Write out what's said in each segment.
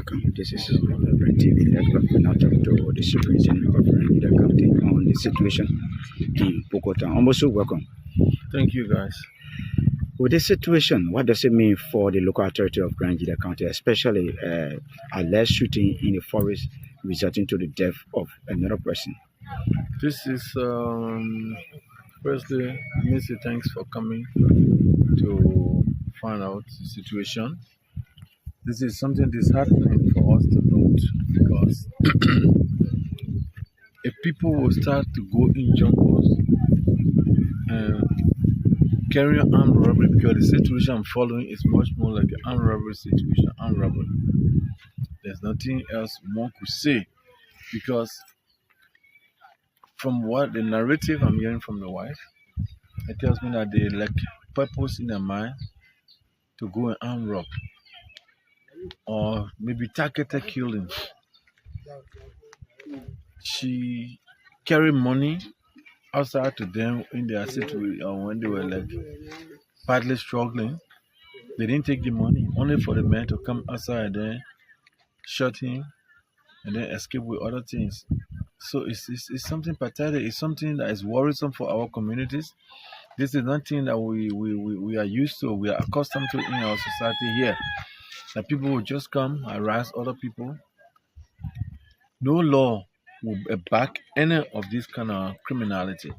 welcome. This is Grand TV. Let's go now talk to the superintendent of Grand Gedeh County on the situation in Pokor Town. Also, welcome. Thank you, guys. With this situation, what does it mean for the local authority of Grand Gedeh County, especially alleged shooting in the forest resulting to the death of another person? This is firstly, Mr. Thanks for coming to find out the situation. This is something disheartening for us to note because if people will start to go in jungles and carry on armed robbery, because the situation I'm following is much more like an armed robbery situation, armed robbery. There's nothing else one could say because from what the narrative I'm hearing from the wife, it tells me that they lack purpose in their mind to go and arm rob or maybe targeted killing. She carried money outside to them in their situation or when they were like badly struggling. They didn't take the money, only for the man to come outside and then shot him and then escape with other things. So it's something pathetic. It's something that is worrisome for our communities. This is nothing that we are used to, we are accustomed to in our society here. That people will just come, harass other people. No law will back any of this kind of criminality.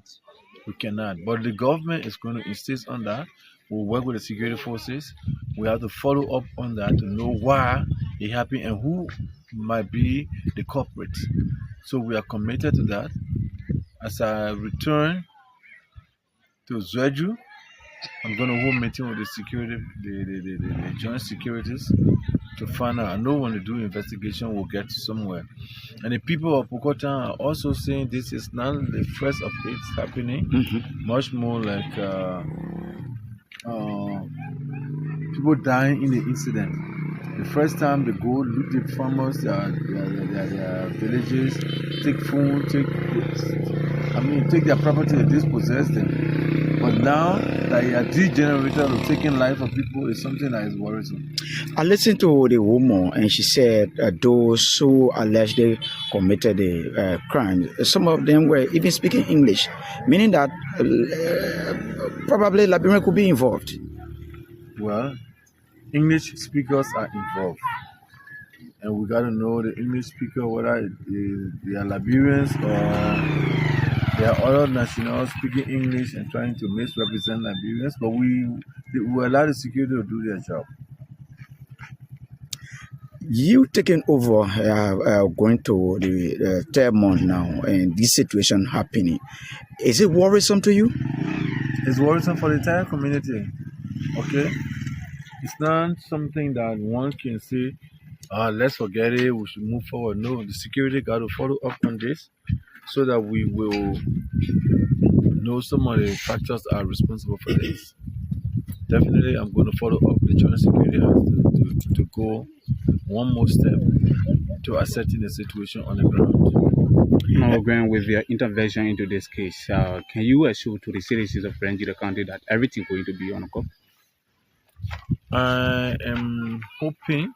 We cannot. But the government is going to insist on that. We'll work with the security forces. We have to follow up on that to know why it happened and who might be the culprit. So we are committed to that. As I return to Zweju, I'm going to hold a meeting with the security, the joint securities to find out. I know when they do investigation, we'll get somewhere. And the people of Pokor Town are also saying this is not the first of it happening. Much more like people dying in the incident. The first time they go loot the farmers, their villages, take food, take their property and dispossess them. But now that you are degenerated of taking life of people is something that is worrisome. I listened to the woman and she said those who allegedly committed the crime, some of them were even speaking English, meaning that probably Liberia could be involved. Well, English speakers are involved. And we got to know the English speaker, whether they are Liberians or there are other nationals speaking English and trying to misrepresent Liberians, but we allow the security to do their job. You taking over, going to the third month now, and this situation happening, is it worrisome to you? It's worrisome for the entire community. Okay, it's not something that one can say, let's forget it, we should move forward. No, the security got to follow up on this so that we will know some of the factors that are responsible for this. Definitely, I'm going to follow up. The joint security has to go one more step to ascertain the situation on the ground. Now, Grant, with your intervention into this case, can you assure to the citizens of Grand Gedeh County that everything is going to be on a cup? I am hoping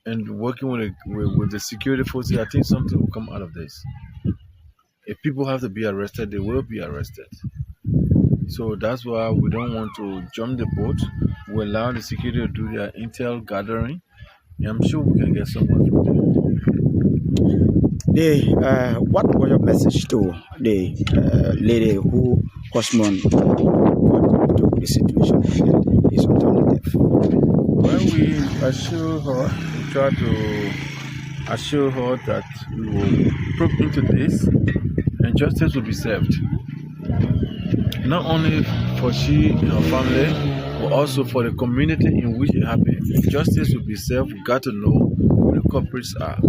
and working with the security forces. I think something will come out of this. If people have to be arrested, they will be arrested. So that's why we don't want to jump the boat. We allow the security to do their intel gathering. And I'm sure we can get someone from there. What was your message to the lady who husband got to the situation that is on the death? Well, we assure her, we try to assure her that we will probe into this and justice will be served. Not only for she and her family, but also for the community in which it happened. Justice will be served. We got to know who the culprits are.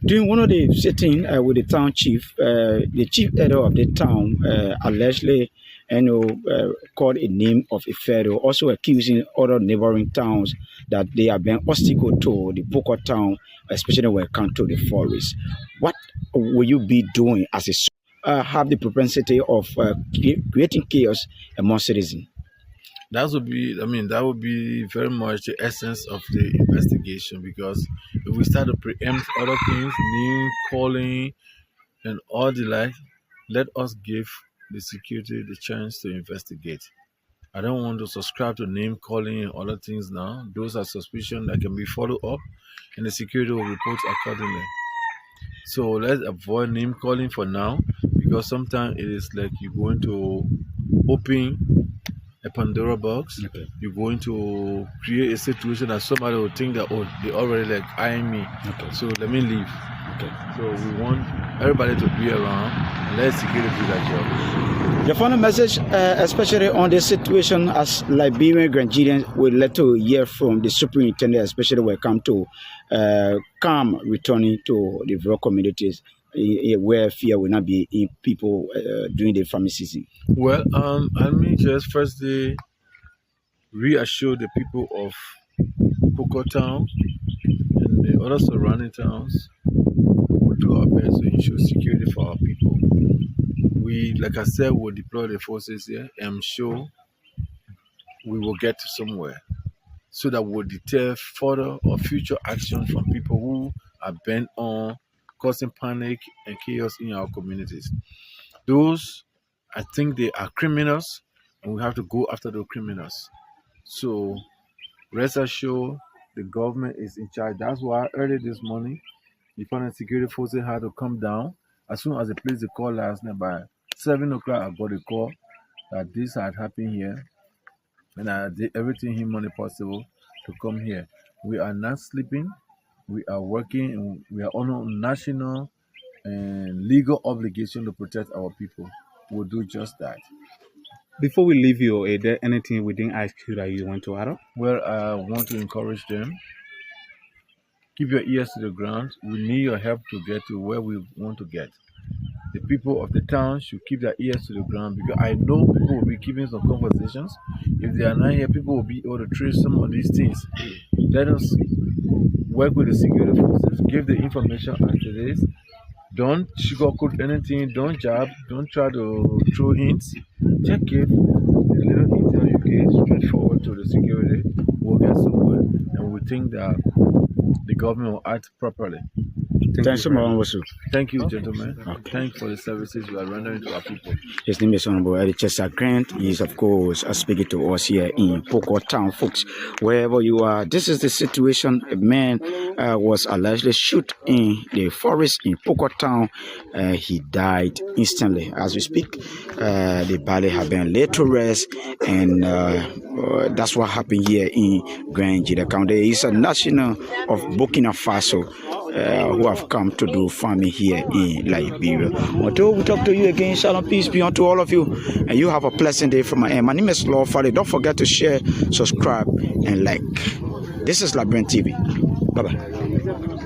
During one of the sitting with the town chief, the chief elder of the town allegedly called a name of a pharaoh, also accusing other neighboring towns that they have been hostile to the Pokor Town, especially when it comes to the forest. What will you be doing as a have the propensity of creating chaos among citizens? That would be very much the essence of the investigation, because if we start to preempt other things, name calling and all the like, let us give the security the chance to investigate. I don't want to subscribe to name calling and other things now. Those are suspicions that can be followed up, and the security will report accordingly. So let's avoid name calling for now, because sometimes it is like you're going to open a Pandora box. Okay. You're going to create a situation that somebody will think that, oh, they already like eyeing me. Okay. So let me leave. Okay. So we want everybody to be around and let security do that job. Your final message, especially on the situation as Liberian Grand Gedeh, would like to hear from the superintendent, especially when it comes to calm returning to the rural communities where fear will not be in people during the farming season. Well, I mean, just firstly reassure the people of Pokor Town and the other surrounding towns. We'll do our best to ensure security for our people. We, like I said, will deploy the forces here. I'm sure we will get to somewhere, so that will deter further or future action from people who are bent on causing panic and chaos in our communities. Those, I think they are criminals, and we have to go after those criminals. So rest assured, the government is in charge. That's why early this morning, the foreign security forces had to come down. As soon as they placed the call last night by 7 o'clock, I got a call that this had happened here, and I did everything humanly possible to come here. We are not sleeping. We are working, and we are on a national and legal obligation to protect our people. We'll do just that. Before we leave you, is there anything we didn't ask you that you want to add up? Well, I want to encourage them. Keep your ears to the ground. We need your help to get to where we want to get. The people of the town should keep their ears to the ground, because I know people will be keeping some conversations. If they are not here, people will be able to trace some of these things. Let us work with the security forces, give the information as it is. Don't sugarcoat anything, don't jab, don't try to throw hints. Just give the little intel you get straightforward to the security. We'll get somewhere, and we think that the government will act properly. Thanks so much. Thank you, gentlemen. Thank you for the services you are rendering to our people. His name is Honorable Chester Grant. He is, of course, speaking to us here in Pokor Town, folks. Wherever you are, this is the situation. A man was allegedly shot in the forest in Pokor Town. He died instantly. As we speak, the body has been laid to rest, and that's what happened here in Grand Gedeh County. He's a national of Burkina Faso. Who have come to do farming here in Liberia. Until we talk to you again, shalom, peace be unto all of you, and you have a pleasant day from my end. My name is Lord Fally. Don't forget to share, subscribe, and like. This is Liberian TV. Bye-bye.